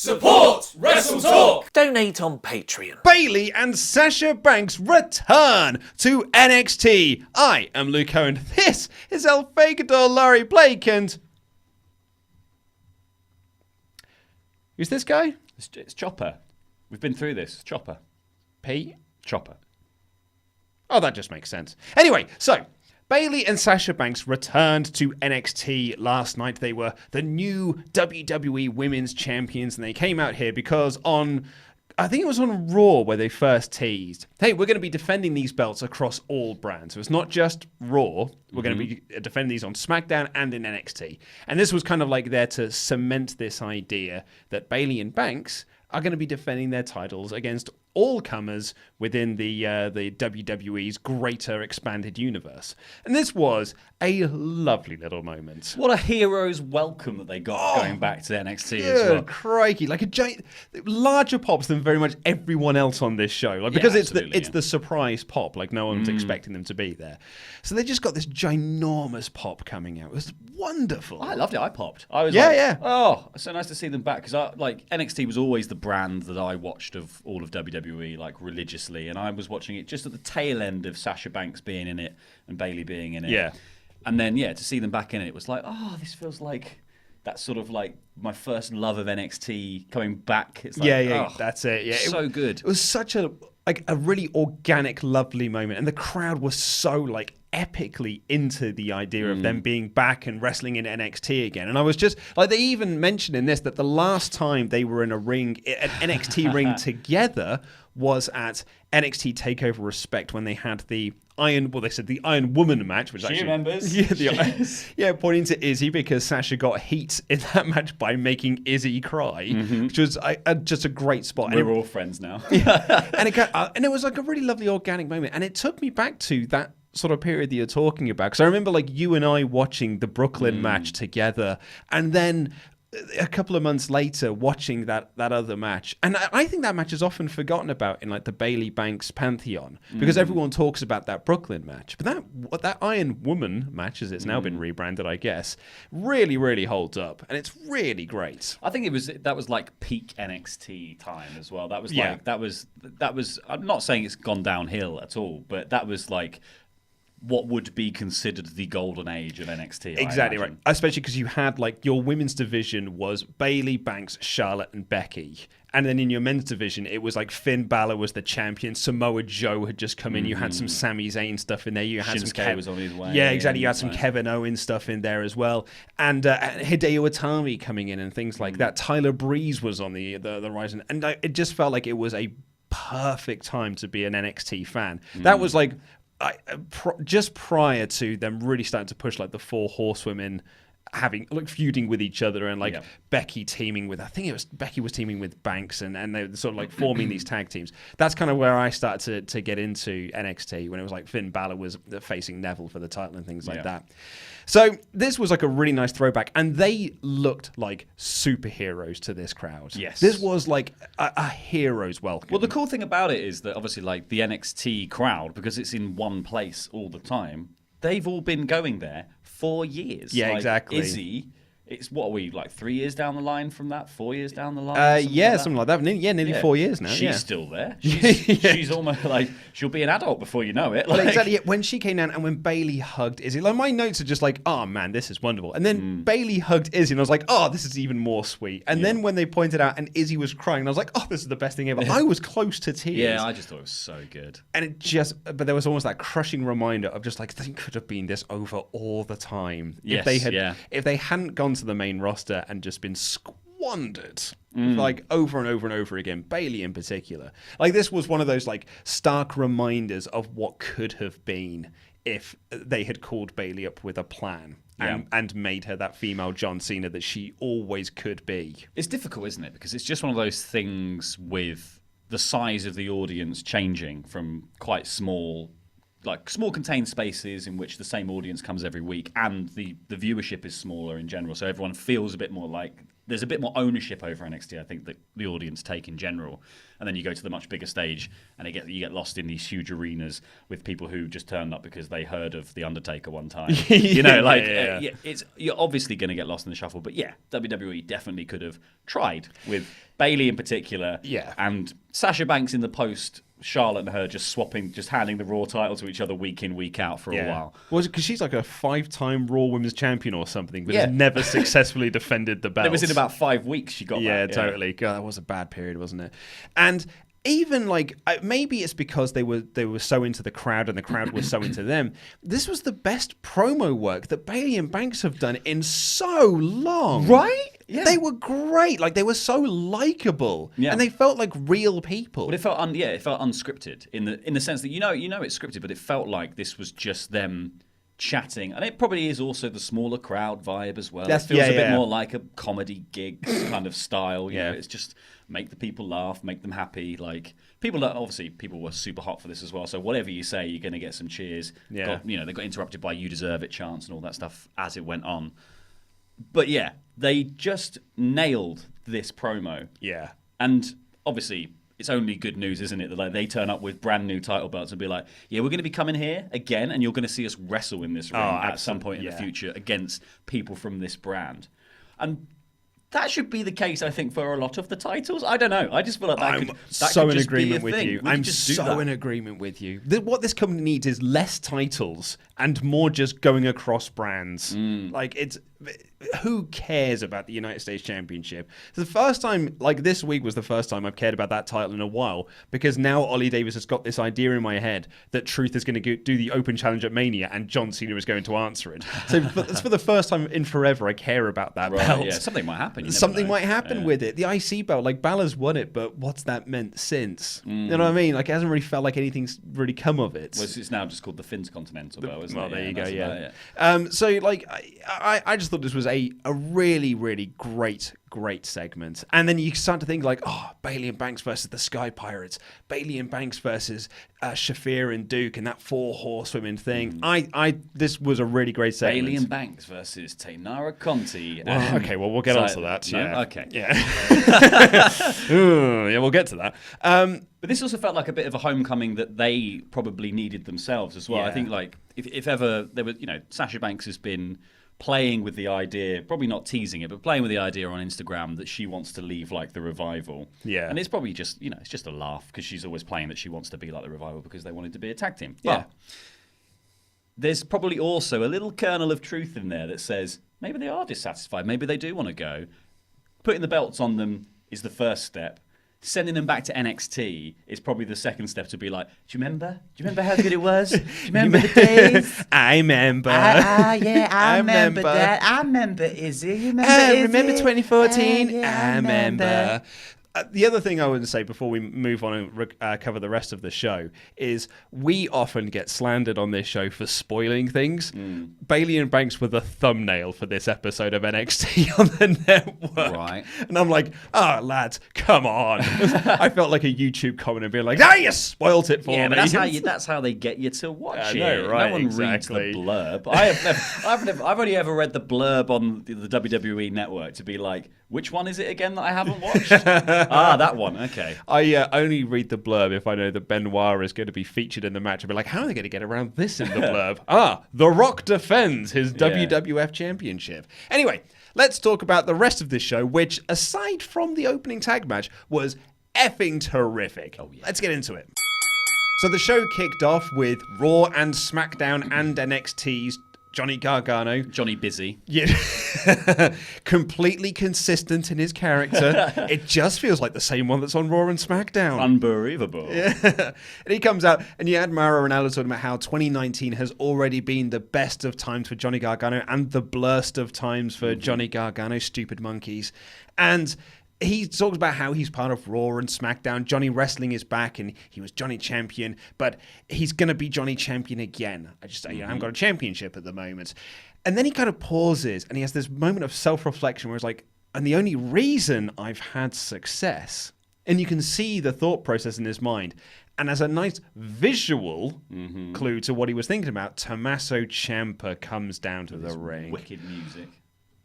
Support WrestleTalk! Donate on Patreon. Bayley and Sasha Banks return to NXT. I am Luke Owen. This is El Fagador, Laurie Blake, and... who's this guy? It's Chopper. We've been through this. Chopper. P? Chopper. Oh, that just makes sense. Anyway, so... Bayley and Sasha Banks returned to NXT last night. They were the new WWE Women's Champions, and they came out here because I think it was on Raw where they first teased, hey, we're going to be defending these belts across all brands. So it's not just Raw. We're going to be defending these on SmackDown and in NXT. And this was kind of like there to cement this idea that Bayley and Banks are going to be defending their titles against all comers within the WWE's greater expanded universe. And this was a lovely little moment. What a hero's welcome that they got going back to NXT as well. Crikey, like a giant, larger pops than very much everyone else on this show, like, because it's the surprise pop, like no one's expecting them to be there. So they just got this ginormous pop coming out. It was wonderful. I loved it. I popped. I was oh, it's so nice to see them back, because NXT was always the brand that I watched of all of WWE, like religiously, and I was watching it just at the tail end of Sasha Banks being in it and Bayley being in it. Yeah. And then, to see them back in it was like, oh, this feels like that sort of like my first love of NXT coming back. It's like, that's it. Yeah, so good. It was such a really organic, lovely moment, and the crowd was so like epically into the idea of them being back and wrestling in NXT again. And I was just like, they even mentioned in this that the last time they were in an NXT ring together was at NXT TakeOver Respect, when they had the Iron Woman match, which she remembers. Pointing to Izzy, because Sasha got heat in that match by making Izzy cry, which was just a great spot. We're all friends now. And it was like a really lovely organic moment, and it took me back to that sort of period that you're talking about, because I remember like you and I watching the Brooklyn match together, and then a couple of months later watching that other match. And I think that match is often forgotten about in like the Bayley Banks pantheon, because everyone talks about that Brooklyn match, but that Iron Woman match, as it's now been rebranded, I guess, really, really holds up, and it's really great. I think that was like peak NXT time as well. That was like that was I'm not saying it's gone downhill at all, but that was like what would be considered the golden age of NXT. Exactly right. Especially because you had like your women's division was Bayley, Banks, Charlotte, and Becky. And then in your men's division, it was like Finn Balor was the champion. Samoa Joe had just come in. You had some Sami Zayn stuff in there. You had Shinsuke was on his way. Yeah, exactly. You had some Kevin Owens stuff in there as well. And Hideo Itami coming in and things like that. Tyler Breeze was on the horizon. And it just felt like it was a perfect time to be an NXT fan. That was like just prior to them really starting to push like the four horsewomen feuding with each other, and like Becky teaming with, I think it was Becky was teaming with Banks, and they were sort of like forming these tag teams. That's kind of where I started to get into NXT, when it was like Finn Balor was facing Neville for the title and things like that. So this was like a really nice throwback, and they looked like superheroes to this crowd. Yes. This was like a hero's welcome. Well, the cool thing about it is that obviously like the NXT crowd, because it's in one place all the time, they've all been going there for years. Yeah, like exactly. Izzy, it's what are we, like 3 years down the line from that? 4 years down the line? Something like that. Nearly 4 years now. She's still there. She's almost like, she'll be an adult before you know it. Like, exactly. When she came down and when Bayley hugged Izzy, like my notes are just like, oh man, this is wonderful. And then Bayley hugged Izzy, and I was like, oh, this is even more sweet. And then when they pointed out and Izzy was crying, and I was like, oh, this is the best thing ever. I was close to tears. Yeah, I just thought it was so good. And but there was almost that crushing reminder of just like, they could have been this over all the time. Yes, if they hadn't gone to the main roster and just been squandered like over and over and over again, Bayley in particular. Like, this was one of those like stark reminders of what could have been if they had called Bayley up with a plan and made her that female John Cena that she always could be. It's difficult, isn't it? Because it's just one of those things with the size of the audience changing from quite small, like small contained spaces in which the same audience comes every week, and the viewership is smaller in general, so everyone feels a bit more like there's a bit more ownership over NXT, I think, that the audience take in general. And then you go to the much bigger stage, and you get lost in these huge arenas with people who just turned up because they heard of The Undertaker one time. You're obviously going to get lost in the shuffle. But yeah, WWE definitely could have tried with Bayley in particular. Yeah. And Sasha Banks in the post, Charlotte and her just handing the Raw title to each other week in, week out for a while. Was it because she's like a 5-time Raw Women's Champion or something, but has never successfully defended the belt? It was in about 5 weeks she got that. Yeah, totally. God, that was a bad period, wasn't it? And even like maybe it's because they were so into the crowd and the crowd was so into them. This was the best promo work that Bayley and Banks have done in so long. Right? Yeah. They were great. Like, they were so likable, and they felt like real people. But it felt unscripted in the sense that you know it's scripted, but it felt like this was just them chatting, and it probably is also the smaller crowd vibe as well. It feels a bit more like a comedy gigs kind of style. You know, it's just make the people laugh, make them happy. Like people were super hot for this as well. So whatever you say, you're going to get some cheers. Yeah, they got interrupted by "You Deserve It" chants and all that stuff as it went on. But yeah, they just nailed this promo. Yeah. And obviously, it's only good news, isn't it? That they turn up with brand new title belts and be like, yeah, we're going to be coming here again, and you're going to see us wrestle in this ring at some point in the future against people from this brand. And that should be the case, I think, for a lot of the titles. I don't know. I just feel like that could so in just agreement be a with thing. you. I'm so in agreement with you. What this company needs is less titles and more just going across brands. Like, who cares about the United States Championship? The first time, like this week was the first time I've cared about that title in a while, because now Ollie Davis has got this idea in my head that Truth is going to do the Open Challenge at Mania and John Cena is going to answer it. So it's for the first time in forever I care about that belt. Yeah, something might happen. Something might happen with it. The IC belt, like Balor's won it, but what's that meant since? You know what I mean? Like, it hasn't really felt like anything's really come of it. Well, it's now just called the Finn's Continental belt, isn't it? Well, there you go, So, like, I just thought this was a really, really great segment. And then you start to think like, oh, Bayley and Banks versus the Sky Pirates, Bayley and Banks versus Shafir and Duke, and that 4 horsewomen thing. This was a really great segment. Bayley and Banks versus Taynara, Conti. Well, we'll get onto that. No? Yeah. Okay. Yeah. Yeah, we'll get to that. But this also felt like a bit of a homecoming that they probably needed themselves as well. Yeah. I think, like, if ever there were, Sasha Banks has been playing with the idea, probably not teasing it, but playing with the idea on Instagram that she wants to leave like the Revival. Yeah. And it's probably just, it's just a laugh because she's always playing that she wants to be like the Revival because they wanted to be a tag team. Yeah. But there's probably also a little kernel of truth in there that says maybe they are dissatisfied. Maybe they do want to go. Putting the belts on them is the first step. Sending them back to NXT is probably the second step to be like, do you remember? Do you remember how good it was? Do you remember the days? I remember. I remember that. I remember Izzy. You remember remember Izzy? 2014? I remember. The other thing I would say before we move on and cover the rest of the show is we often get slandered on this show for spoiling things. Bayley and Banks were the thumbnail for this episode of NXT on the network. Right. And I'm like, lads, come on. I felt like a YouTube commenter being like, you spoilt it for me. Yeah, but that's how they get you to watch it. Know, right? No one reads the blurb. I've only ever read the blurb on the WWE network to be like, which one is it again that I haven't watched? That one. Okay. I only read the blurb if I know that Benoit is going to be featured in the match. I'll be like, how are they going to get around this in the blurb? The Rock defends his WWF Championship. Anyway, let's talk about the rest of this show, which, aside from the opening tag match, was effing terrific. Oh, yeah. Let's get into it. So the show kicked off with Raw and SmackDown and NXT's Johnny Gargano. Johnny Busy. Yeah. Completely consistent in his character. It just feels like the same one that's on Raw and SmackDown. Unbelievable. Yeah. And he comes out, and you had Mauro and Ella talking about how 2019 has already been the best of times for Johnny Gargano and the blurst of times for Johnny Gargano, stupid monkeys. And he talks about how he's part of Raw and SmackDown. Johnny Wrestling is back, and he was Johnny Champion, but he's going to be Johnny Champion again. I haven't got a championship at the moment. And then he kind of pauses, and he has this moment of self-reflection where he's like, and the only reason I've had success, and you can see the thought process in his mind. And as a nice visual clue to what he was thinking about, Tommaso Ciampa comes down to the ring. Wicked music.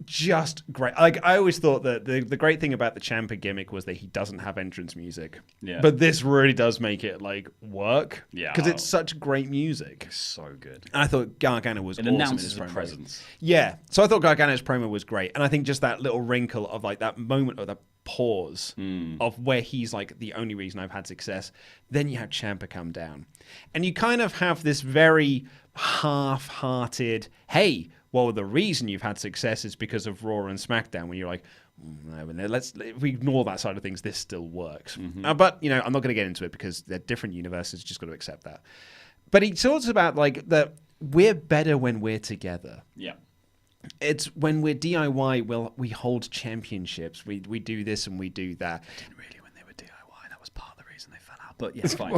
just great. Like, I always thought that the great thing about the Ciampa gimmick was that he doesn't have entrance music. Yeah. But this really does make it like work. Yeah. Because it's such great music. So good. And I thought Gargano was awesome. It announces in the his promo. presence. Yeah. So I thought Gargano's promo was great. And I think just that little wrinkle of like that moment of that pause of where he's like the only reason I've had success. Then you have Ciampa come down. And you kind of have this very half-hearted, hey, well, the reason you've had success is because of Raw and SmackDown, when you're like, no, if we ignore that side of things, this still works. But, I'm not going to get into it because they're different universes, just got to accept that. But he talks about, like, that we're better when we're together. Yeah. It's when we're DIY, we hold championships. We do this and we do that. Didn't really when they were DIY. That was part of the reason they fell out. But yeah, it's fine.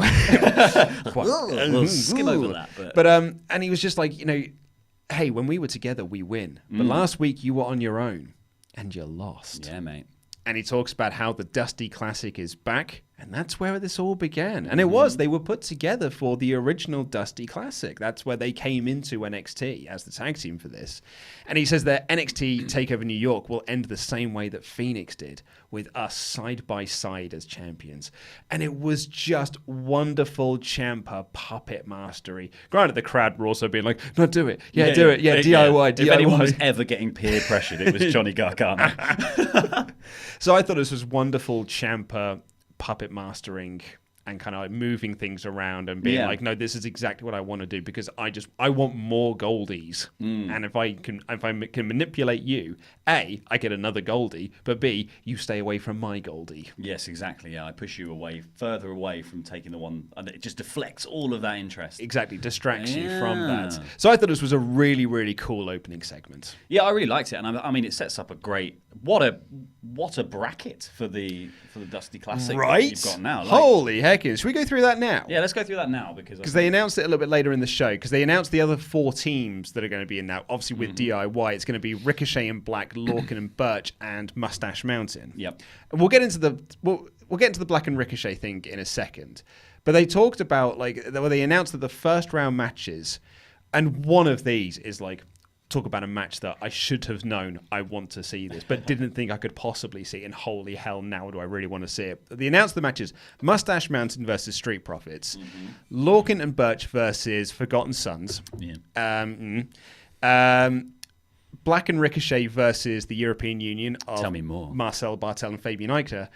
We'll skim over that. But and he was just like, hey, when we were together, we win. But last week you were on your own and you lost. Yeah, mate. And he talks about how the Dusty Classic is back, and that's where this all began. And it was. They were put together for the original Dusty Classic. That's where they came into NXT as the tag team for this. And he says that NXT TakeOver New York will end the same way that Phoenix did, with us side by side as champions. And it was just wonderful Ciampa puppet mastery. Granted, the crowd were also being like, no, do it. Yeah, do it. Yeah, DIY. If anyone was ever getting peer pressured, it was Johnny Gargano. So I thought this was wonderful Ciampa puppet mastering and kind of like moving things around and being like, no, this is exactly what I want to do because I want more goldies. And if I can manipulate you, A, I get another goldie, but B, you stay away from my goldie. Yes, exactly. Yeah, I push you further away from taking the one, and it just deflects all of that interest. Exactly, distracts you from that. So I thought this was a really, really cool opening segment. Yeah, I really liked it, and I mean, it sets up a great what a bracket for the Dusty Classic that you've got now. Like, holy heck! Should we go through that now? Yeah, let's go through that now because they announced it a little bit later in the show because they announced the other 4 teams that are going to be in now. Obviously, with DIY, it's going to be Ricochet and Black, Lorcan and Birch, and Mustache Mountain. Yep. And we'll get into the Black and Ricochet thing in a second. But they talked about they announced that the first round matches, and one of these is like. Talk about a match that I should have known I want to see this, but didn't think I could possibly see. And holy hell, now do I really want to see it. They announced the matches: Mustache Mountain versus Street Profits, Lorcan and Birch versus Forgotten Sons, Black and Ricochet versus the European Union of Tell me more. Marcel Bartel and Fabian Eichner,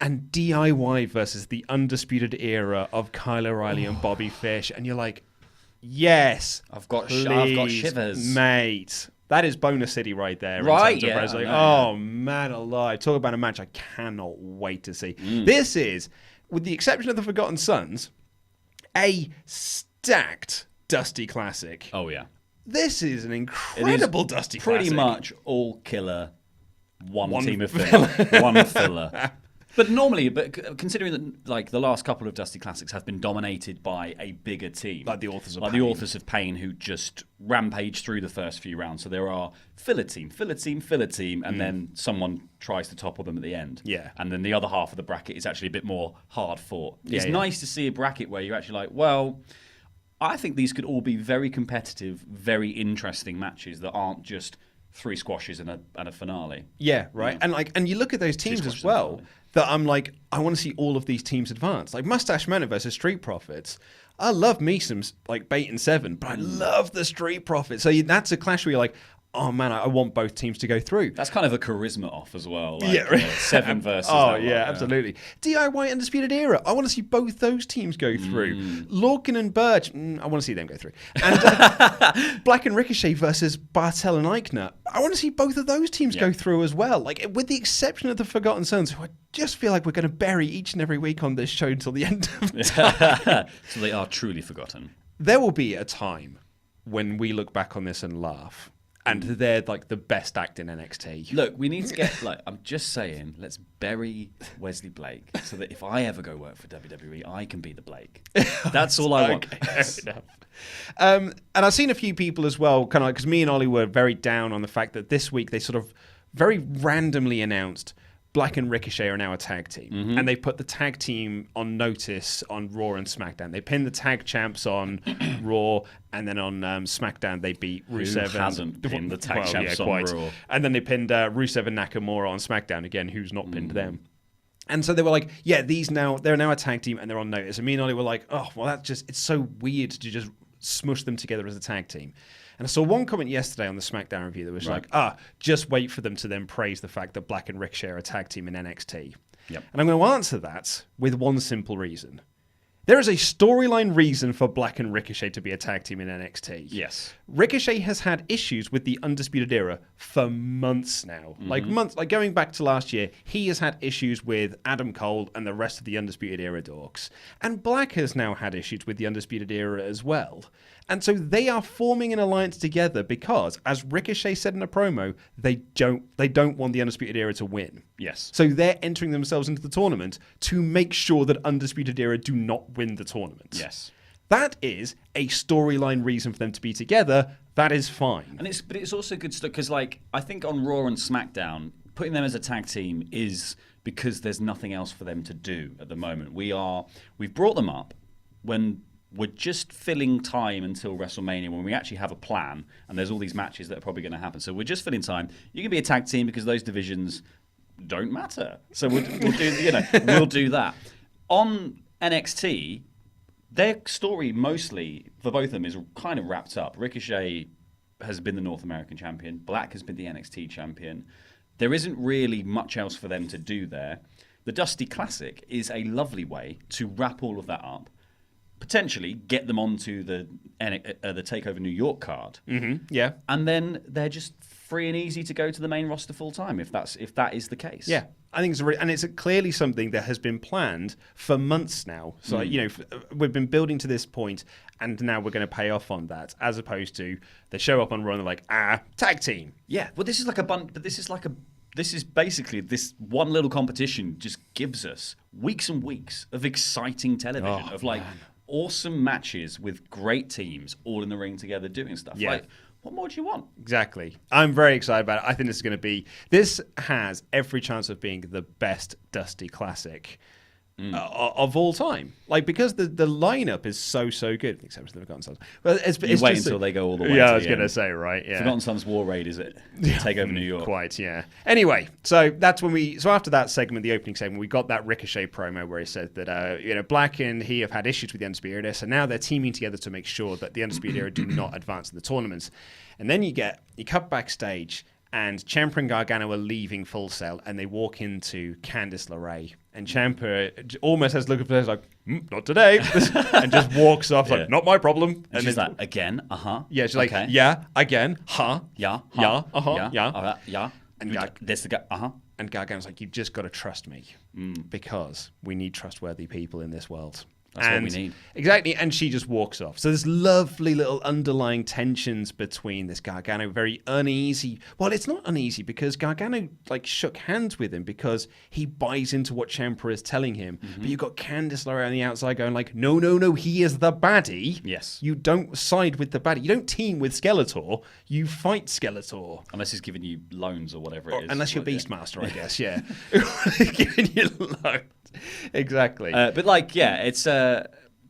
and DIY versus the Undisputed Era of Kyle O'Reilly and Bobby Fish. And you're like, yes, I've got shivers, mate. That is bonus city right there. Right? Yeah. Oh man, alive! Talk about a match I cannot wait to see. This is, with the exception of the Forgotten Sons, a stacked Dusty Classic. Oh yeah, this is an incredible Dusty Classic. Pretty much all killer, one team of filler, one filler. But considering that like the last couple of Dusty Classics have been dominated by a bigger team, like the Authors of Pain. The Authors of Pain, who just rampage through the first few rounds. So there are filler team, and then someone tries to topple them at the end. Yeah. And then the other half of the bracket is actually a bit more hard fought. It's nice to see a bracket where you're actually like, well, I think these could all be very competitive, very interesting matches that aren't just 3 squashes and a finale. Yeah, right. And you look at those teams as well. That I'm like, I want to see all of these teams advance. Like Mustache Mountain versus Street Profits. I love me some like Bait and Seven, but I love the Street Profits. So that's a clash where you're like, oh man, I want both teams to go through. That's kind of a charisma off as well. Like, yeah, right. 7 versus. Oh yeah, absolutely. DIY Undisputed Era. I want to see both those teams go through. Lorcan and Birch. I want to see them go through. And Black and Ricochet versus Bartel and Eichner. I want to see both of those teams go through as well. Like with the exception of the Forgotten Sons, who I just feel like we're going to bury each and every week on this show until the end of time. So they are truly forgotten. There will be a time when we look back on this and laugh. And they're like the best act in NXT. Look, we need to get I'm just saying, let's bury Wesley Blake so that if I ever go work for WWE, I can be the Blake. That's all I want. Fair enough. And I've seen a few people as well, kind of because me and Ollie were very down on the fact that this week they sort of very randomly announced Black and Ricochet are now a tag team, and they put the tag team on notice on Raw and SmackDown. They pinned the tag champs on Raw, and then on SmackDown they beat Rusev. Who hasn't pinned the tag champs on Raw? And then they pinned Rusev and Nakamura on SmackDown again. Who's not pinned them? And so they were like, yeah, they're now a tag team and they're on notice. And me and Ollie were like, oh, well, it's so weird to just smush them together as a tag team. And I saw one comment yesterday on the SmackDown review that was like, just wait for them to then praise the fact that Black and Ricochet are a tag team in NXT. Yep. And I'm going to answer that with one simple reason. There is a storyline reason for Black and Ricochet to be a tag team in NXT. Yes. Ricochet has had issues with the Undisputed Era for months now. Like going back to last year, he has had issues with Adam Cole and the rest of the Undisputed Era dorks. And Black has now had issues with the Undisputed Era as well. And so they are forming an alliance together because, as Ricochet said in a promo, they don't want the Undisputed Era to win. Yes. So they're entering themselves into the tournament to make sure that Undisputed Era do not win the tournament. Yes. That is a storyline reason for them to be together. That is fine. And it's also good stuff because, like, I think on Raw and SmackDown, putting them as a tag team is because there's nothing else for them to do at the moment. We've brought them up when we're just filling time until WrestleMania when we actually have a plan and there's all these matches that are probably going to happen. So we're just filling time. You can be a tag team because those divisions don't matter. So we'll do that. On NXT, their story mostly for both of them is kind of wrapped up. Ricochet has been the North American champion. Black has been the NXT champion. There isn't really much else for them to do there. The Dusty Classic is a lovely way to wrap all of that up. Potentially get them onto the TakeOver New York card. Yeah. And then they're just free and easy to go to the main roster full time if that is the case. Yeah. I think it's clearly something that has been planned for months now. So, we've been building to this point and now we're going to pay off on that, as opposed to they show up on Raw and they're like, tag team. Yeah. Well, this is like this is basically this one little competition just gives us weeks and weeks of exciting television awesome matches with great teams all in the ring together doing stuff. Yeah. Like, what more do you want? Exactly. I'm very excited about it. I think this has every chance of being the best Dusty Classic of all time. Like, because the lineup is so good. Except for the Forgotten Sons. Well, it's wait until they go all the way. Yeah, I was going to say, right? Yeah. Forgotten Sons War Raid, is it? Take over New York. Quite, yeah. Anyway, so that's when so after that segment, the opening segment, we got that Ricochet promo where he said that Black and he have had issues with the Undisputed Era, so now they're teaming together to make sure that the Undisputed Era do not advance in the tournaments. And then you cut backstage, and Ciampa and Gargano are leaving Full Sail, and they walk into Candice LeRae. And Ciampa almost has a look at her like, not today, and just walks off like, not my problem. And she's like, again, Yeah, she's like, yeah, again, yeah, yeah. And there's the guy, And Gargano's like, you've just got to trust me because we need trustworthy people in this world. That's what we need. Exactly, and she just walks off. So there's lovely little underlying tensions between this Gargano, very uneasy. Well, it's not uneasy because Gargano shook hands with him because he buys into what Ciampa is telling him. But you've got Candice LeRae on the outside going like, no, he is the baddie. Yes. You don't side with the baddie. You don't team with Skeletor. You fight Skeletor. Unless he's giving you loans or whatever it is. Unless you're Beastmaster, I guess, yeah. Giving you loans. Exactly. But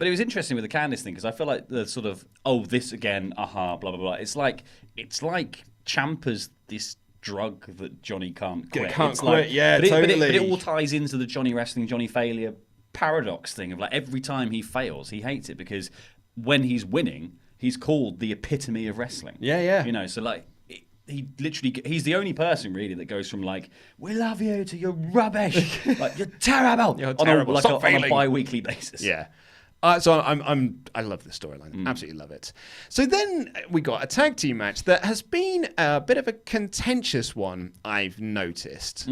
it was interesting with the Candice thing because I feel like the sort of this again, blah blah blah. It's like Ciampa's this drug that Johnny can't quit. Totally. But it all ties into the Johnny wrestling, Johnny failure paradox thing of like every time he fails, he hates it because when he's winning, he's called the epitome of wrestling. Yeah. So like. He's the only person really that goes from like, we love you to you're rubbish, like you're terrible, on a bi-weekly basis. Yeah. So I love this storyline. Absolutely love it. So then we got a tag team match that has been a bit of a contentious one, I've noticed.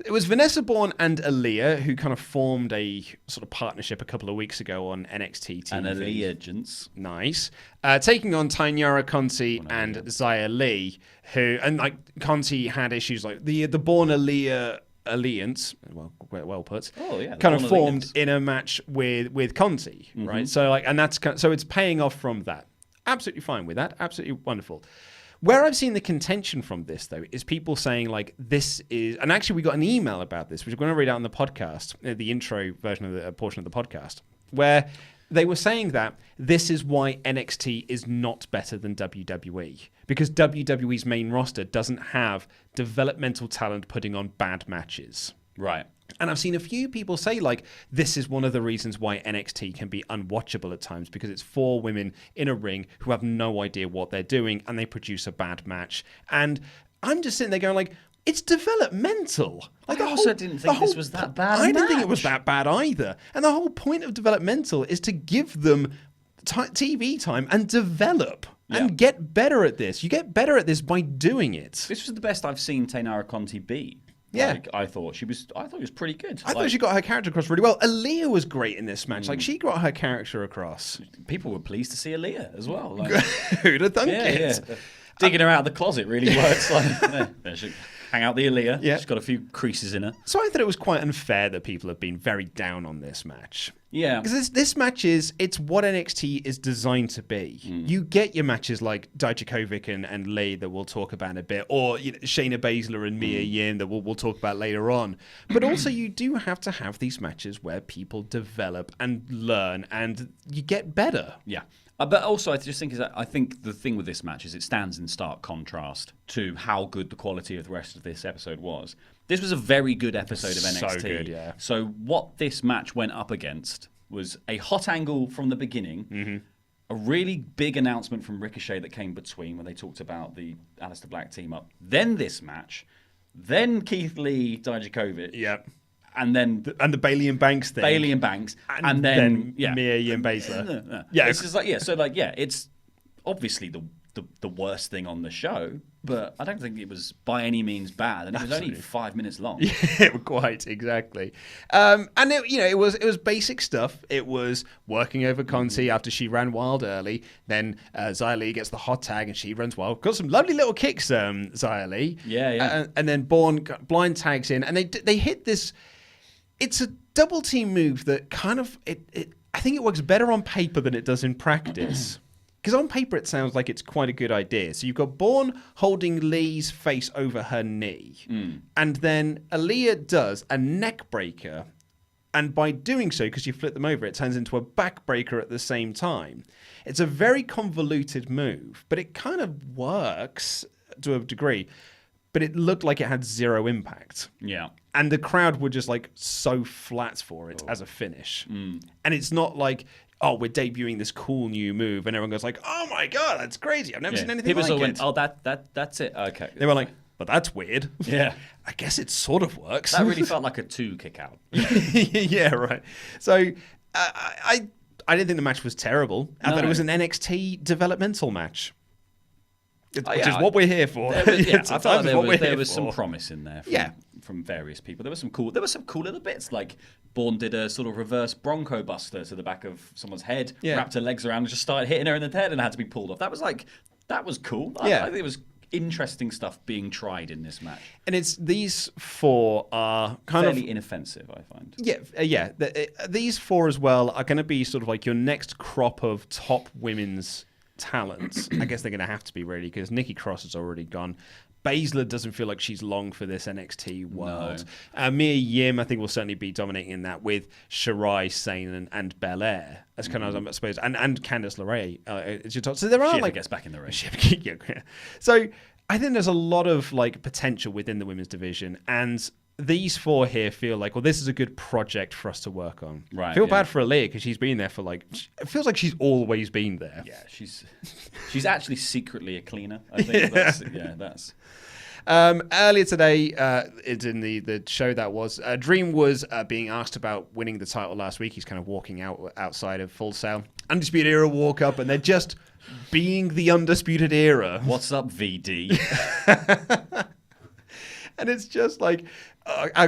It was Vanessa, Borne and Aliyah who kind of formed a sort of partnership a couple of weeks ago on NXT TV. And Aliyah, nice. Taking on Taynara, Conti and Xia Li, Conti had issues like the Borne Aliyah alliance, well put. Oh yeah, kind of formed alliance in a match with Conti, right? So so it's paying off from that. Absolutely fine with that. Absolutely wonderful. Where I've seen the contention from this, though, is people saying, like, this is... And actually, we got an email about this, which I'm going to read out on the podcast, the intro version of the portion of the podcast, where they were saying that this is why NXT is not better than WWE. Because WWE's main roster doesn't have developmental talent putting on bad matches. Right. And I've seen a few people say, like, this is one of the reasons why NXT can be unwatchable at times, because it's 4 women in a ring who have no idea what they're doing and they produce a bad match. And I'm just sitting there going, like, it's developmental. Like, I also didn't think this was that bad. I didn't think it was that bad either. And the whole point of developmental is to give them TV time and develop. And get better at this. You get better at this by doing it. This was the best I've seen Taynara Conti be. Yeah, like, I thought she was pretty good. I thought she got her character across really well. Aliyah was great in this match. Like, she got her character across. People were pleased to see Aliyah as well. Like, who'd have thunk it? Yeah. Digging her out of the closet really works. Like, there she hang out the Aliyah. Yeah. She's got a few creases in her. So I thought it was quite unfair that people have been very down on this match. Yeah. Because this match it's what NXT is designed to be. You get your matches like Dijakovic and Lee that we'll talk about in a bit, or Shayna Baszler and Mia Yim that we'll talk about later on. But also you do have to have these matches where people develop and learn and you get better. Yeah. But also, I just think I think the thing with this match is it stands in stark contrast to how good the quality of the rest of this episode was. This was a very good episode of NXT. So good, yeah. So what this match went up against was a hot angle from the beginning, a really big announcement from Ricochet that came between when they talked about the Aleister Black team up, then this match, then Keith Lee, Dijakovic. Yep. And then the Bayley and Banks thing. Bayley and Banks. And then Mia Yim Baszler. It's just it's obviously the worst thing on the show, but I don't think it was by any means bad, and it was only 5 minutes long. Yeah, quite exactly. And it was basic stuff. It was working over Conti after she ran wild early. Then Xia Li gets the hot tag and she runs wild. Got some lovely little kicks, Xia Li. Yeah. And then Borne blind tags in, and they hit this. It's a double team move that kind of I think it works better on paper than it does in practice. Because on paper it sounds like it's quite a good idea. So you've got Borne holding Lee's face over her knee. And then Aliyah does a neck breaker. And by doing so, because you flip them over, it turns into a back breaker at the same time. It's a very convoluted move, but it kind of works to a degree. But it looked like it had zero impact. Yeah. And the crowd were just like so flat for it as a finish. And it's not like, oh, we're debuting this cool new move, and everyone goes like, oh my God, that's crazy. I've never seen anything People like it. went, oh, that's it. Okay. They were like, but that's weird. Yeah. I guess it sort of works. That really felt like a 2 kick out. Yeah, right. So I didn't think the match was terrible. I thought it was an NXT developmental match. Which is what we're here for. I thought there was some promise in there from various people. There was some cool little bits, like Borne did a sort of reverse Bronco Buster to the back of someone's head, wrapped her legs around and just started hitting her in the head and had to be pulled off. That was cool. I think it was interesting stuff being tried in this match. And it's these 4 are kind fairly of inoffensive, I find. Yeah. These 4 as well are going to be sort of like your next crop of top women's talent. I guess they're going to have to be really, because Nikki Cross has already gone. Baszler doesn't feel like she's long for this NXT world. No. Mia Yim, I think, will certainly be dominating that with Shirai, Sane, and Belair as kind of, I suppose, and Candice LeRae. So there are she gets back in the ring. So I think there's a lot of like potential within the women's division, and these 4 here feel like, well, this is a good project for us to work on. Right. I feel bad for Aliyah because she's been there for like, it feels like she's always been there. Yeah, she's actually secretly a cleaner. I think that's. Earlier today, it's in the show that was, Dream was being asked about winning the title last week. He's kind of walking outside of Full Sail. Undisputed Era walk up, and they're just being the Undisputed Era. What's up, VD? And it's just like,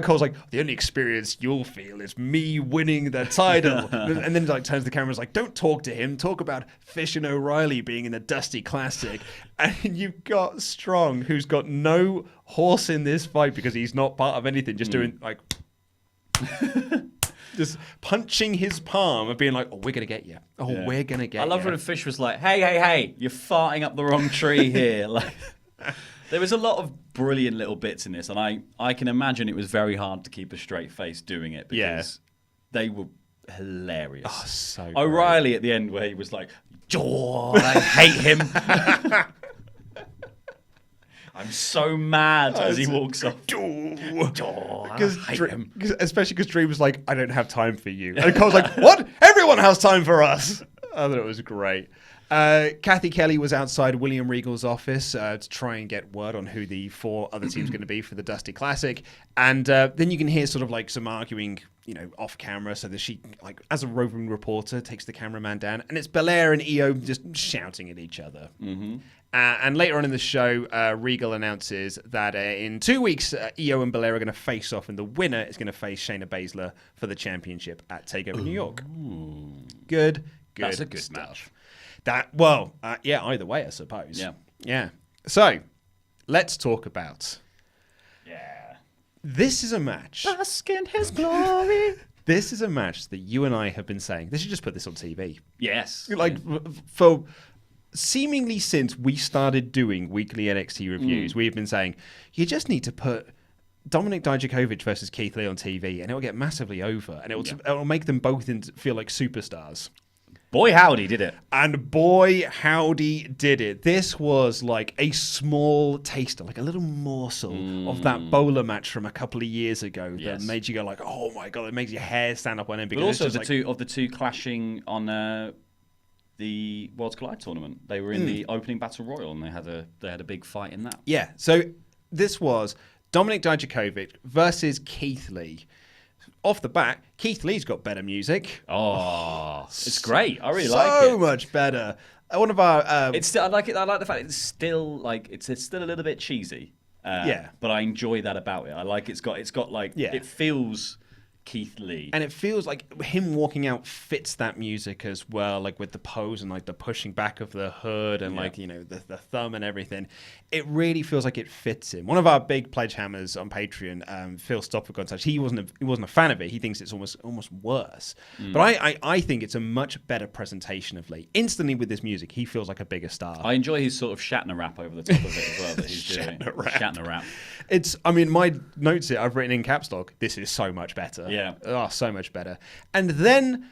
Cole's like, the only experience you'll feel is me winning the title. And then like turns the camera and is like, don't talk to him. Talk about Fish and O'Reilly being in the Dusty Classic. And you've got Strong, who's got no horse in this fight because he's not part of anything, just doing like... Just punching his palm and being like, "Oh, we're gonna get you. Oh, we're gonna get you." I love when Fish was like, "Hey, you're farting up the wrong tree here." Like, there was a lot of brilliant little bits in this, and I can imagine it was very hard to keep a straight face doing it because they were hilarious. Oh, so O'Reilly great. at the end where he was like, "Oh, I hate him." I'm so mad as he walks off. Especially because Dream was like, "I don't have time for you," and Cole's like, "What? Everyone has time for us." I thought it was great. Kathy Kelly was outside William Regal's office to try and get word on who the 4 other teams going to be for the Dusty Classic, and then you can hear sort of like some arguing, off camera. So that she, like, as a roving reporter, takes the cameraman down, and it's Belair and Io just shouting at each other. Mm-hmm. And later on in the show, Regal announces that in 2 weeks, Io and Belair are going to face off, and the winner is going to face Shayna Baszler for the championship at TakeOver New York. Good. That's a good stuff. match. Either way, I suppose. Yeah. So, let's talk about. Yeah. This is a match. Bask in his glory. This is a match that you and I have been saying. They should just put this on TV. Yes. Like, for seemingly since we started doing weekly NXT reviews, we've been saying, you just need to put Dominik Dijakovic versus Keith Lee on TV, and it'll get massively over, and it'll make them both feel like superstars. Boy, howdy, did it. And boy, howdy, did it. This was like a small taster, like a little morsel of that bowler match from a couple of years ago that made you go like, oh my God, it makes your hair stand up on end. But also the two clashing on the Worlds Collide tournament. They were in the opening Battle Royal, and they had a big fight in that. Yeah, so this was Dominik Dijakovic versus Keith Lee. Off the bat, Keith Lee's got better music. Oh, it's great. I really like it. So much better. One of our it's still, I like it. I like the fact it's still like it's still a little bit cheesy. But I enjoy that about it. I like it's got like it feels Keith Lee, and it feels like him walking out fits that music as well, like with the pose and like the pushing back of the hood and like the thumb and everything. It really feels like it fits him. One of our big pledge hammers on Patreon, Phil Stopper, got in touch. He wasn't a fan of it. He thinks it's almost worse. But I think it's a much better presentation of Lee. Instantly with this music, he feels like a bigger star. I enjoy his sort of Shatner rap over the top of it as well that he's doing. Shatner rap. My notes here I've written in caps lock. This is so much better. Yeah. Oh, so much better. And then,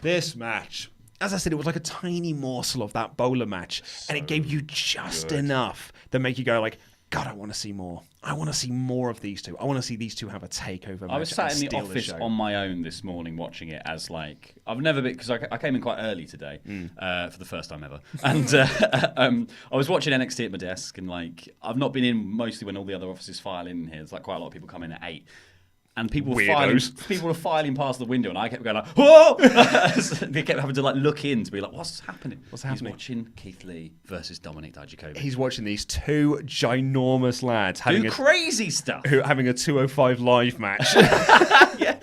this match. As I said, it was like a tiny morsel of that bowler match. And it gave you just enough that make you go like, God, I want to see more. I want to see more of these two. I want to see these two have a takeover match. I was sat in the office on my own this morning watching it as like, I've never been, because I came in quite early today for the first time ever. And I was watching NXT at my desk, and like, I've not been in mostly when all the other offices file in here. There's like quite a lot of people come in at 8. And people were filing past the window, and I kept going like, whoa! They kept having to like look in to be like, what's happening? He's watching Keith Lee versus Dominik Dijakovic. He's watching these two ginormous lads having crazy stuff. Having a 205 live match. Yeah.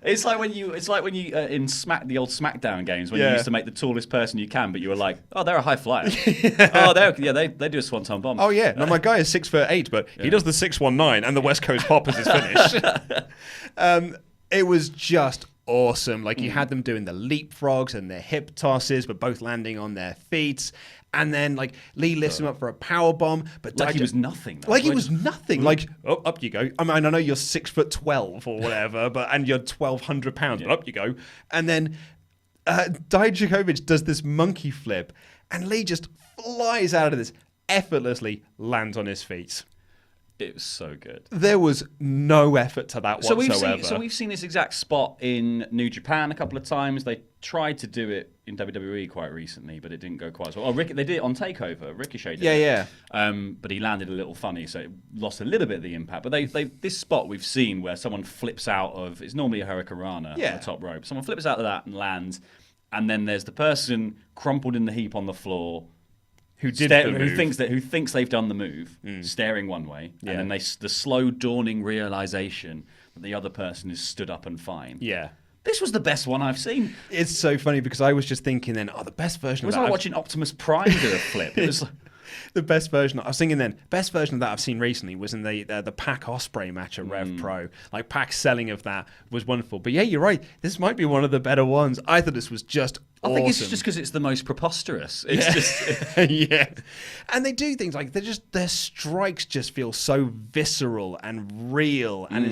It's like when you in the old SmackDown games when you used to make the tallest person you can, but you were like, oh, they're a high flyer. They do a swanton bomb. Oh yeah, no, my guy is 6'8", but he does the 619 and the West Coast Pop as his finish. It was just awesome. Like you had them doing the leapfrogs and their hip tosses, but both landing on their feet. And then, like, Lee lifts him up for a power bomb, but like he was nothing. Like he was nothing. Like, up you go. I mean, I know you're 6'12" or whatever, and you're 1,200 pounds, but up you go. And then Dijakovic does this monkey flip, and Lee just flies out of this, effortlessly lands on his feet. It was so good. There was no effort to that whatsoever. So we've seen this exact spot in New Japan a couple of times. They tried to do it in WWE quite recently, but it didn't go quite as well. Oh, they did it on TakeOver. Ricochet did it. Yeah. But he landed a little funny, so it lost a little bit of the impact. But this spot we've seen where someone flips out of, it's normally a Hurricanrana on the top rope. Someone flips out of that and lands, and then there's the person crumpled in the heap on the floor who thinks they've done the move, staring one way, and then the slow dawning realization that the other person is stood up and fine. Yeah. This was the best one I've seen. It's so funny because I was just thinking then, the best version of that. It was like watching Optimus Prime do a flip. It was like, The best version, I was thinking then, best version of that I've seen recently was in the Pac Osprey match at Rev Pro. Like, Pac's selling of that was wonderful. But yeah, you're right. This might be one of the better ones. I thought this was just awesome. I think it's just because it's the most preposterous. It's just... yeah. And they do things like, their strikes just feel so visceral and real. And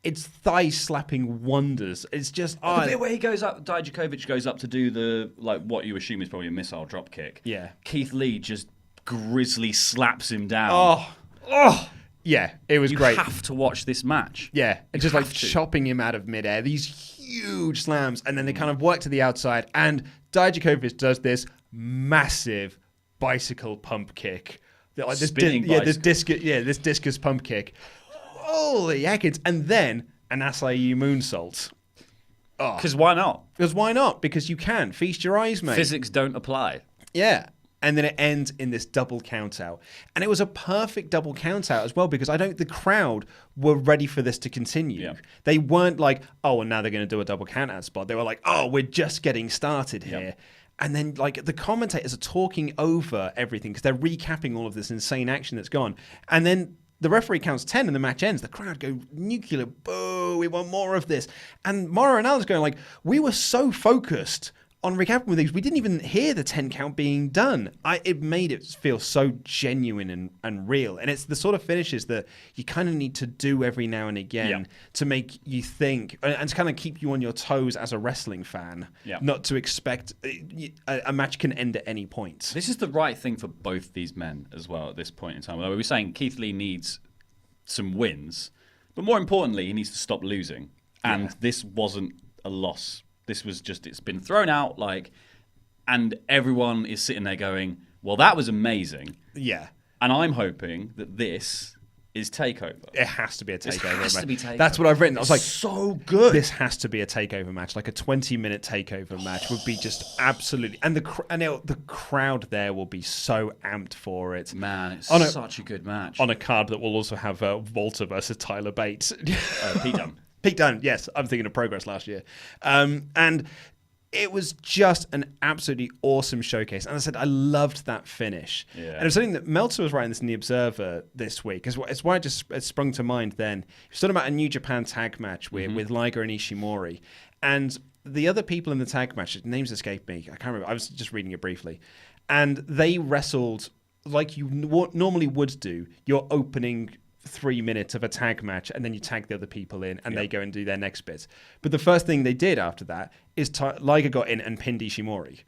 it's thigh-slapping wonders. It's just... the bit where he goes up, Dijakovic goes up to do the, like, what you assume is probably a missile drop kick. Yeah. Keith Lee just grizzly slaps him down. Oh! Yeah, it was great. You have to watch this match. Yeah, and just like chopping him out of midair. These huge slams, and then they kind of work to the outside, and Dijakovic does this massive bicycle pump kick. Like this this discus pump kick. Holy heckins. And then an acai moonsault. Because why not? Because why not? Because you can. Feast your eyes, mate. Physics don't apply. Yeah. And then it ends in this double count out. And it was a perfect double count out as well, because I don't think the crowd were ready for this to continue. Yeah. They weren't like, oh, and now they're going to do a double count out spot. They were like, oh, we're just getting started here. Yep. And then, like, the commentators are talking over everything because they're recapping all of this insane action that's gone. And then the referee counts 10 and the match ends. The crowd go nuclear. Boo, we want more of this. And Mauro and Alan's going like, we were so focused on recapping with these, we didn't even hear the 10 count being done. It made it feel so genuine and real. And it's the sort of finishes that you kind of need to do every now and again to make you think and to kind of keep you on your toes as a wrestling fan, not to expect a match can end at any point. This is the right thing for both these men as well at this point in time. Although we were saying Keith Lee needs some wins, but more importantly, he needs to stop losing. And this wasn't a loss. This was just, it's been thrown out, like, and everyone is sitting there going, well, that was amazing. Yeah. And I'm hoping that this is TakeOver. It has to be a TakeOver match. It has to be TakeOver. That's what I've written. I was like, so good. This has to be a TakeOver match. Like a 20-minute TakeOver match would be just absolutely... And the crowd there will be so amped for it. Man, it's such a good match. On a card that will also have Walter versus Tyler Bates. Pete Dunne. Pete Dunne, yes. I'm thinking of Progress last year. And it was just an absolutely awesome showcase. And I said, I loved that finish. Yeah. And it was something that Meltzer was writing this in The Observer this week. It's why it sprung to mind then. He was talking about a New Japan tag match with Liger and Ishimori. And the other people in the tag match, names escape me. I can't remember. I was just reading it briefly. And they wrestled like you normally would do. Your opening 3 minutes of a tag match, and then you tag the other people in, and they go and do their next bit. But the first thing they did after that is Liger got in and pinned Ishimori,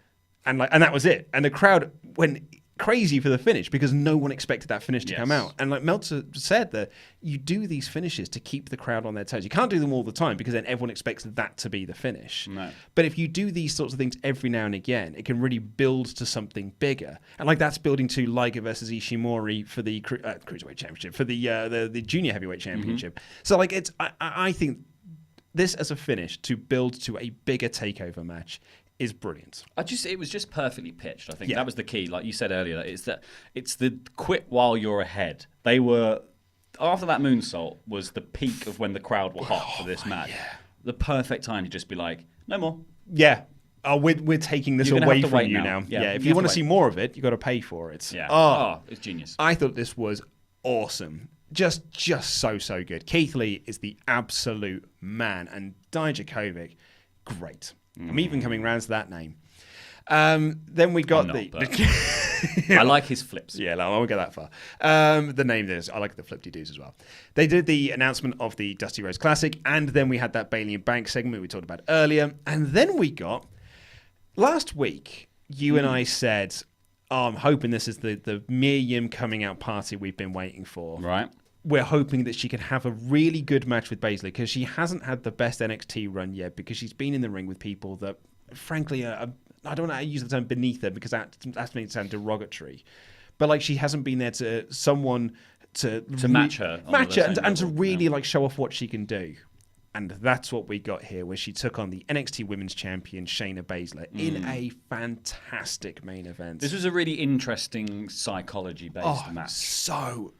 and that was it. And the crowd went crazy for the finish because no one expected that finish to come out. And like Meltzer said, that you do these finishes to keep the crowd on their toes. You can't do them all the time because then everyone expects that to be the finish. No. But if you do these sorts of things every now and again, it can really build to something bigger. And like that's building to Liger versus Ishimori for the Cruiserweight Championship, for the Junior Heavyweight Championship. So like I think this as a finish to build to a bigger TakeOver match is brilliant. It was just perfectly pitched. I think that was the key. Like you said earlier, it's the quit while you're ahead. They were, after that moonsault was the peak of when the crowd were hot for this match. Yeah. The perfect time to just be like, no more. Yeah. We're taking this away from you now. Yeah. If you want to see more of it, you got to pay for it. Yeah. It's genius. I thought this was awesome. Just so good. Keith Lee is the absolute man, and Dijakovic, great. I'm even coming round to that name. Then we got I like his flips. Yeah, I won't go that far. The name is, I like the flip-de-doos as well. They did the announcement of the Dusty Rhodes Classic, and then we had that Bayley and Banks segment we talked about earlier. And then we got, last week, you and I said, I'm hoping this is the Mia Yim coming out party we've been waiting for. Right. We're hoping that she can have a really good match with Baszler because she hasn't had the best NXT run yet because she's been in the ring with people that, frankly, I don't want to use the term beneath her because that makes it sound derogatory. But like she hasn't been there to someone to match her. And to really like show off what she can do. And that's what we got here, where she took on the NXT Women's Champion, Shayna Baszler, in a fantastic main event. This was a really interesting psychology-based match. So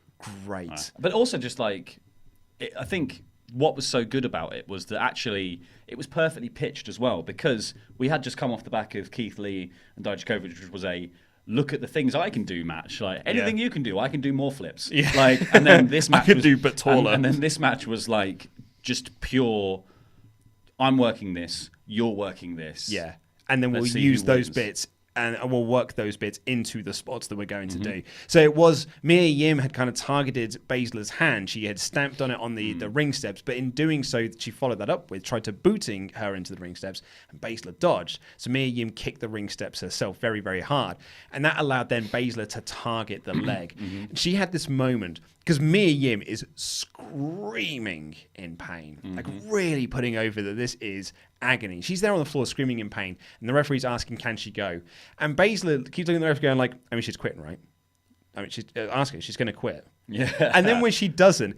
great. But also just like, I think what was so good about it was that actually it was perfectly pitched as well, because we had just come off the back of Keith Lee and Dijakovic, which was a look at the things I can do match. Like, anything you can do, I can do more flips. Yeah. Like, and then this match I could do, but taller. And then this match was like just pure, I'm working this, you're working this. Yeah. And then we'll use those bits and we'll work those bits into the spots that we're going to do. So it was, Mia Yim had kind of targeted Baszler's hand. She had stamped on it on the ring steps, but in doing so, she followed that up with, tried to booting her into the ring steps, and Baszler dodged. So Mia Yim kicked the ring steps herself very, very hard. And that allowed then Baszler to target the leg. She had this moment, because Mia Yim is screaming in pain, like really putting over that this is agony. She's there on the floor screaming in pain, and the referee's asking, can she go? And Baszler keeps looking at the referee going like, I mean, she's quitting, right? I mean, she's asking, she's going to quit. Yeah. And then when she doesn't,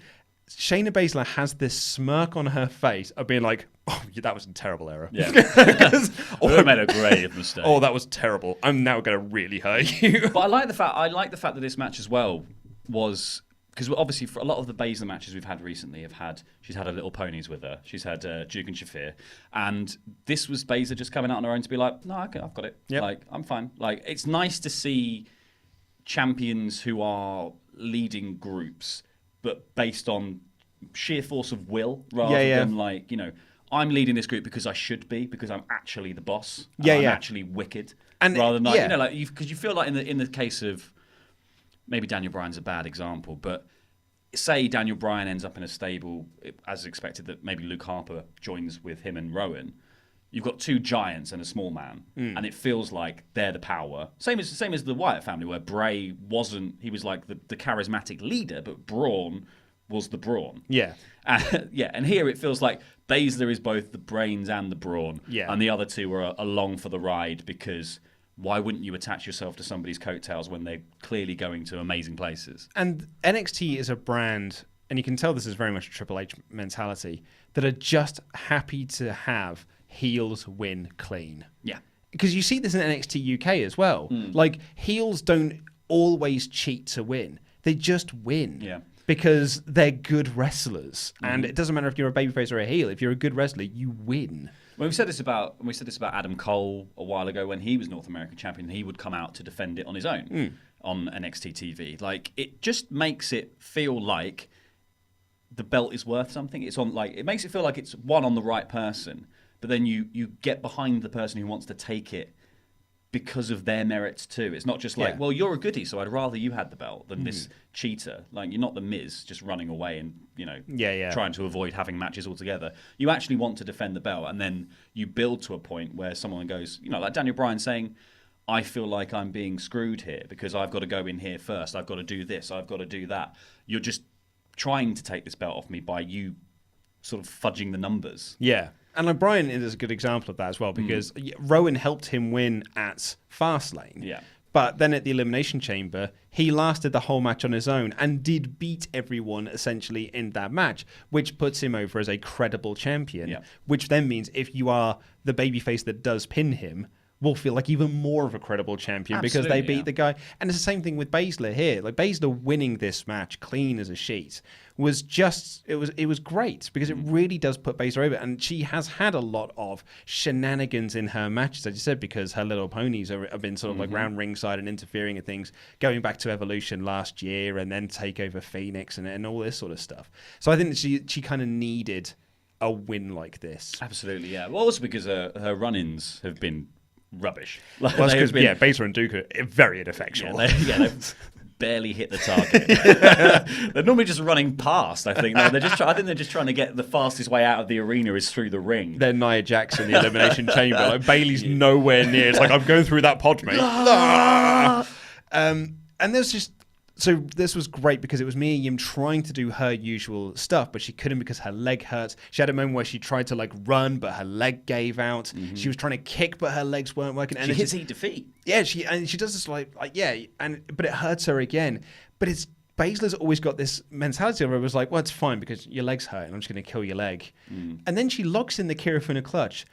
Shayna Baszler has this smirk on her face of being like, oh, that was a terrible error. Yeah. I made a grave mistake. Oh, that was terrible. I'm now going to really hurt you. But I like the fact that this match as well was, because obviously for a lot of the Baszler matches we've had recently she's had her little ponies with her. She's had Duke and Shafir, and this was Baszler just coming out on her own to be like, no, okay, I've got it. Yep. Like, I'm fine. Like, it's nice to see champions who are leading groups, but based on sheer force of will rather than like, you know, I'm leading this group because I should be, because I'm actually the boss. I'm actually wicked. And rather than like, you know, like, because you feel like in the case of, maybe Daniel Bryan's a bad example, but say Daniel Bryan ends up in a stable, as expected, that maybe Luke Harper joins with him and Rowan. You've got two giants and a small man, and it feels like they're the power. Same as the Wyatt family, where Bray wasn't. He was like the charismatic leader, but Braun was the brawn. Yeah. And here it feels like Baszler is both the brains and the brawn, and the other two are along for the ride because. Why wouldn't you attach yourself to somebody's coattails when they're clearly going to amazing places? And NXT is a brand, and you can tell this is very much a Triple H mentality, that are just happy to have heels win clean. Yeah. Because you see this in NXT UK as well. Like, heels don't always cheat to win. They just win. Yeah. Because they're good wrestlers. And it doesn't matter if you're a babyface or a heel. If you're a good wrestler, you win. When we said this about Adam Cole a while ago when he was North American champion, he would come out to defend it on his own on NXT TV. Like, it just makes it feel like the belt is worth something. It's on, like, it makes it feel like it's won on the right person, but then you get behind the person who wants to take it because of their merits too. It's not just like, well, you're a goodie, so I'd rather you had the belt than this cheater. Like, you're not the Miz just running away and, you know, trying to avoid having matches altogether. You actually want to defend the belt, and then you build to a point where someone goes, you know, like Daniel Bryan saying, I feel like I'm being screwed here because I've got to go in here first. I've got to do this. I've got to do that. You're just trying to take this belt off me by you sort of fudging the numbers. Yeah. And like Bryan is a good example of that as well, because Rowan helped him win at Fastlane. Yeah. But then at the Elimination Chamber, he lasted the whole match on his own and did beat everyone essentially in that match, which puts him over as a credible champion. Yeah. Which then means if you are the babyface that does pin him, will feel like even more of a credible champion because they beat the guy. And it's the same thing with Baszler here. Like, Baszler winning this match clean as a sheet was just, it was great because it really does put Baszler over. And she has had a lot of shenanigans in her matches, as you said, because her little ponies have been sort of like round ringside and interfering in things, going back to Evolution last year and then take over Phoenix and all this sort of stuff. So I think that she kind of needed a win like this. Absolutely, yeah. Well, also because her run-ins have been rubbish. Like, well, that's because Baszler and Duke are very ineffectual. They've barely hit the target. They're normally just running past. I think they're just trying to get the fastest way out of the arena is through the ring. They're Nia Jax in the Elimination Chamber. Like, Bayley's nowhere near. It's like, I'm going through that pod, mate. And there's just. So this was great because it was Mia Yim trying to do her usual stuff, but she couldn't because her leg hurts. She had a moment where she tried to like run, but her leg gave out. She was trying to kick, but her legs weren't working. And she hits heat defeat. Yeah, she does this but it hurts her again. But it's Baszler's always got this mentality where it was like, well, it's fine because your leg's hurt, and I'm just going to kill your leg. And then she locks in the Kirifuna clutch,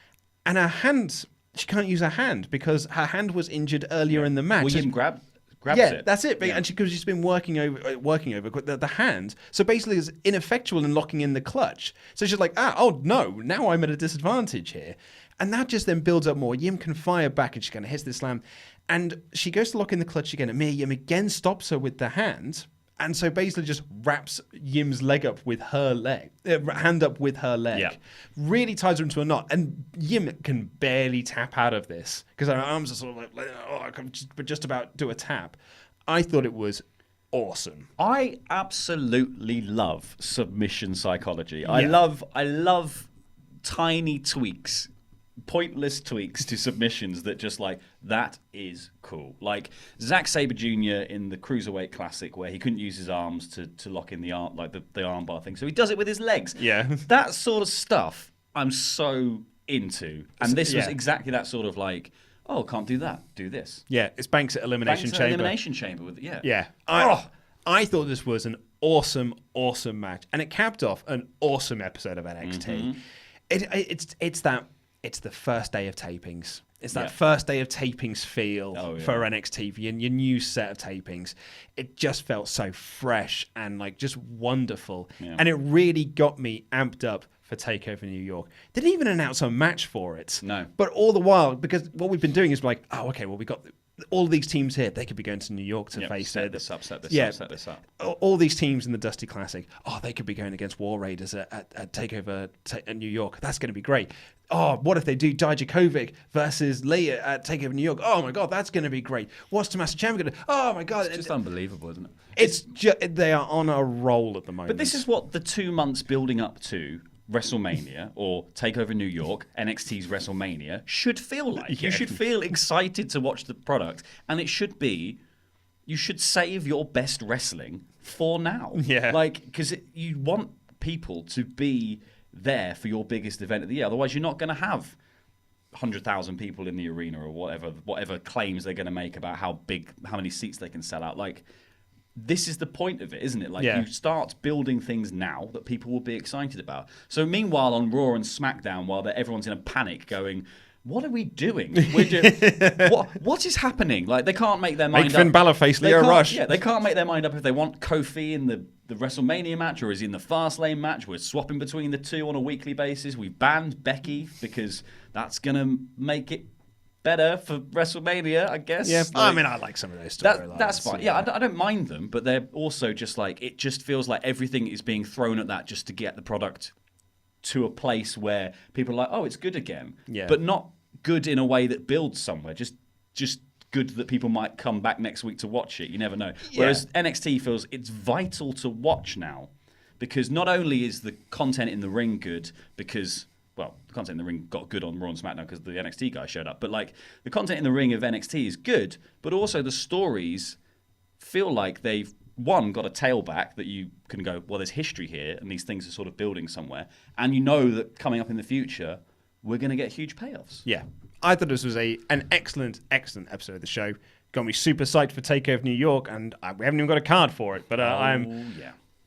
and her hand, she can't use her hand because her hand was injured earlier in the match. William grabbed grabs yeah, it. that's it. And because she's been working over the hand, so basically is ineffectual in locking in the clutch. So she's like, oh no, now I'm at a disadvantage here, and that just then builds up more. Yim can fire back, and she kind of hits the slam, and she goes to lock in the clutch again. And Mia Yim again stops her with the hand. And so basically just wraps Yim's leg up with her leg, hand up with her leg. Yeah. Really ties her into a knot. And Yim can barely tap out of this because her arms are sort of like, I can just about do a tap. I thought it was awesome. I absolutely love submission psychology. Yeah. I love tiny tweaks, pointless tweaks to submissions that just like, that is cool. Like Zack Sabre Jr. in the Cruiserweight Classic where he couldn't use his arms to lock in the arm, like the armbar thing. So he does it with his legs. Yeah. That sort of stuff I'm so into. And this was exactly that sort of like, oh, can't do that. Do this. Yeah, it's Banks at Elimination Chamber. Elimination Chamber with Yeah. I thought this was an awesome, awesome match. And it capped off an awesome episode of NXT. Mm-hmm. It's the first day of tapings. It's that first day of tapings feel for NXT, for your new set of tapings. It just felt so fresh and like just wonderful. Yeah. And it really got me amped up for TakeOver New York. Didn't even announce a match for it. No. But all the while, because what we've been doing is like, oh, okay, well, we got all these teams here. They could be going to New York to face set this up. All these teams in the Dusty Classic. Oh, they could be going against War Raiders at TakeOver New York. That's going to be great. Oh, what if they do Dijakovic versus Lee at TakeOver New York? Oh my God, that's going to be great. What's Tommaso Ciampa going to? Oh my God, it's just unbelievable, isn't it? They are on a roll at the moment. But this is what the 2 months building up to WrestleMania or TakeOver New York, NXT's WrestleMania, should feel like. Yeah. You should feel excited to watch the product, and it should be, you should save your best wrestling for now. Yeah. Like, because you want people to be there for your biggest event of the year. Otherwise, you're not going to have 100,000 people in the arena or whatever claims they're going to make about how many seats they can sell out. Like, this is the point of it, isn't it? Like, you start building things now that people will be excited about. So meanwhile, on Raw and SmackDown, while everyone's in a panic going, what are we doing? What is happening? Like, they can't make their mind up. Finn Balor face Leo Rush. Yeah, they can't make their mind up if they want Kofi in the WrestleMania match or is he in the Fastlane match. We're swapping between the two on a weekly basis. We've banned Becky because that's going to make it better for WrestleMania, I guess. Yeah, I mean, I like some of those storylines. That's fine. Yeah, I don't mind them, but they're also just like, it just feels like everything is being thrown at that just to get the product to a place where people are like, oh, it's good again. Yeah. But not good in a way that builds somewhere. Just good that people might come back next week to watch it. You never know. Yeah. Whereas NXT feels it's vital to watch now because not only is the content in the ring good because, well, the content in the ring got good on Raw and SmackDown because the NXT guy showed up, but like the content in the ring of NXT is good, but also the stories feel like they've, one, got a tailback that you can go, well, there's history here and these things are sort of building somewhere. And you know that coming up in the future, we're going to get huge payoffs. Yeah. I thought this was an excellent, excellent episode of the show. Got me super psyched for TakeOver New York, and we haven't even got a card for it, but I'm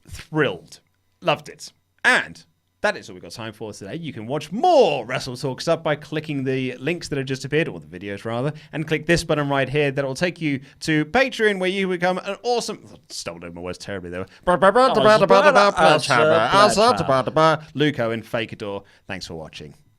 thrilled. Loved it. And that is all we've got time for today. You can watch more WrestleTalk's up by clicking the links that have just appeared, or the videos rather, and click this button right here that will take you to Patreon, where you become an awesome... Stole my words terribly there. Luke Owen, Fake Adore. Thanks for watching.